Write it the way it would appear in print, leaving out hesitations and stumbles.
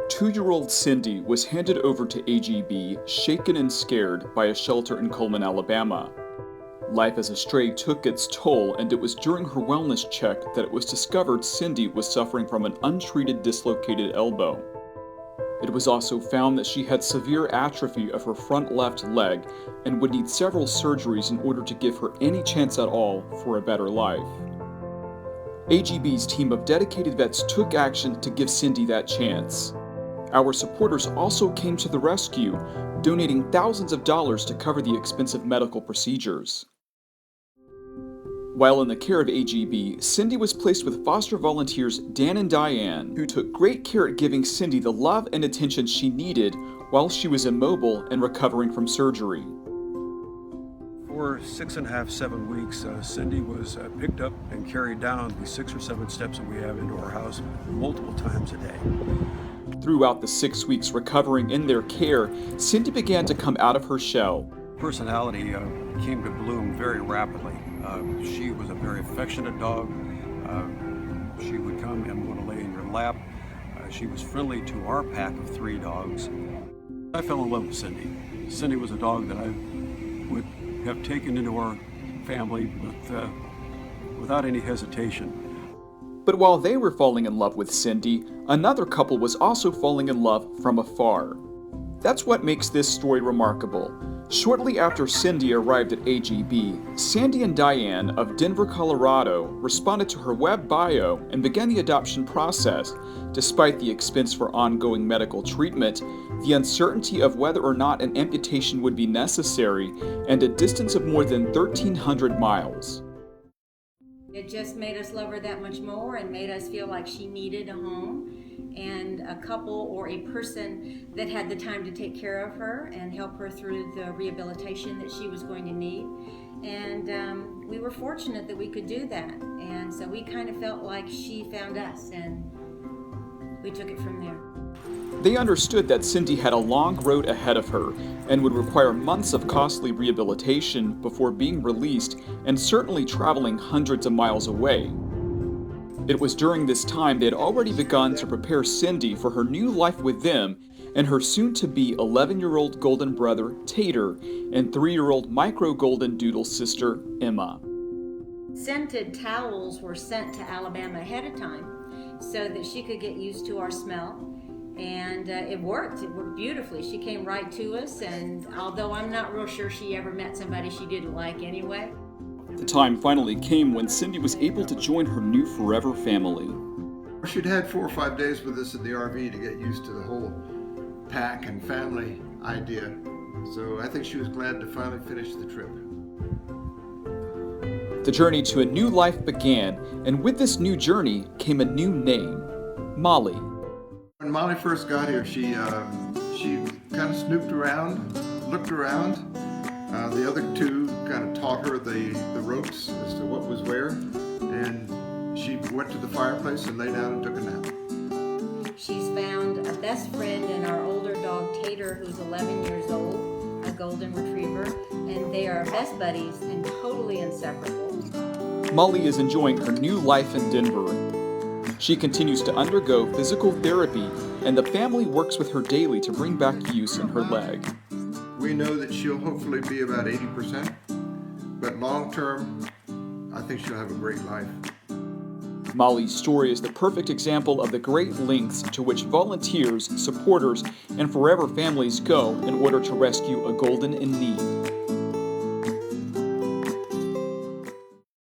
2-year-old Cindy was handed over to AGB, shaken and scared, by a shelter in Cullman, Alabama. Life as a stray took its toll, and it was during her wellness check that it was discovered Cindy was suffering from an untreated dislocated elbow. It was also found that she had severe atrophy of her front left leg and would need several surgeries in order to give her any chance at all for a better life. AGB's team of dedicated vets took action to give Cindy that chance. Our supporters also came to the rescue, donating thousands of dollars to cover the expensive medical procedures. While in the care of AGB, Cindy was placed with foster volunteers Dan and Diane, who took great care at giving Cindy the love and attention she needed while she was immobile and recovering from surgery. For 6.5, 7 weeks, Cindy was picked up and carried down the 6 or 7 steps that we have into our house multiple times a day. Throughout the 6 weeks recovering in their care, Cindy began to come out of her shell. Personality came to bloom very rapidly. She was a very affectionate dog. She would come and want to lay in your lap. She was friendly to our pack of 3 dogs. I fell in love with Cindy. Cindy was a dog that I would have taken into our family without any hesitation. But while they were falling in love with Cindy, another couple was also falling in love from afar. That's what makes this story remarkable. Shortly after Cindy arrived at AGB, Sandy and Diane of Denver, Colorado, responded to her web bio and began the adoption process. Despite the expense for ongoing medical treatment, the uncertainty of whether or not an amputation would be necessary, and a distance of more than 1,300 miles. It just made us love her that much more and made us feel like she needed a home and a couple or a person that had the time to take care of her and help her through the rehabilitation that she was going to need. And we were fortunate that we could do that. And so we kind of felt like she found us, and we took it from there. They understood that Cindy had a long road ahead of her and would require months of costly rehabilitation before being released, and certainly traveling hundreds of miles away. It was during this time they had already begun to prepare Cindy for her new life with them and her soon-to-be 11-year-old golden brother, Tater, and 3-year-old micro golden doodle sister, Emma. Scented towels were sent to Alabama ahead of time so that she could get used to our smell. And it worked beautifully. She came right to us, and although I'm not real sure she ever met somebody she didn't like anyway. The time finally came when Cindy was able to join her new forever family. She'd had 4 or 5 days with us at the RV to get used to the whole pack and family idea. So I think she was glad to finally finish the trip. The journey to a new life began, and with this new journey came a new name, Molly. When Molly first got here, she kind of snooped around, looked around. The other 2 kind of taught her the ropes as to what was where, and she went to the fireplace and lay down and took a nap. She's found a best friend in our older dog Tater, who's 11 years old, a golden retriever, and they are best buddies and totally inseparable. Molly is enjoying her new life in Denver. She continues to undergo physical therapy, and the family works with her daily to bring back use in her leg. We know that she'll hopefully be about 80%, but long term, I think she'll have a great life. Molly's story is the perfect example of the great lengths to which volunteers, supporters, and forever families go in order to rescue a golden in need.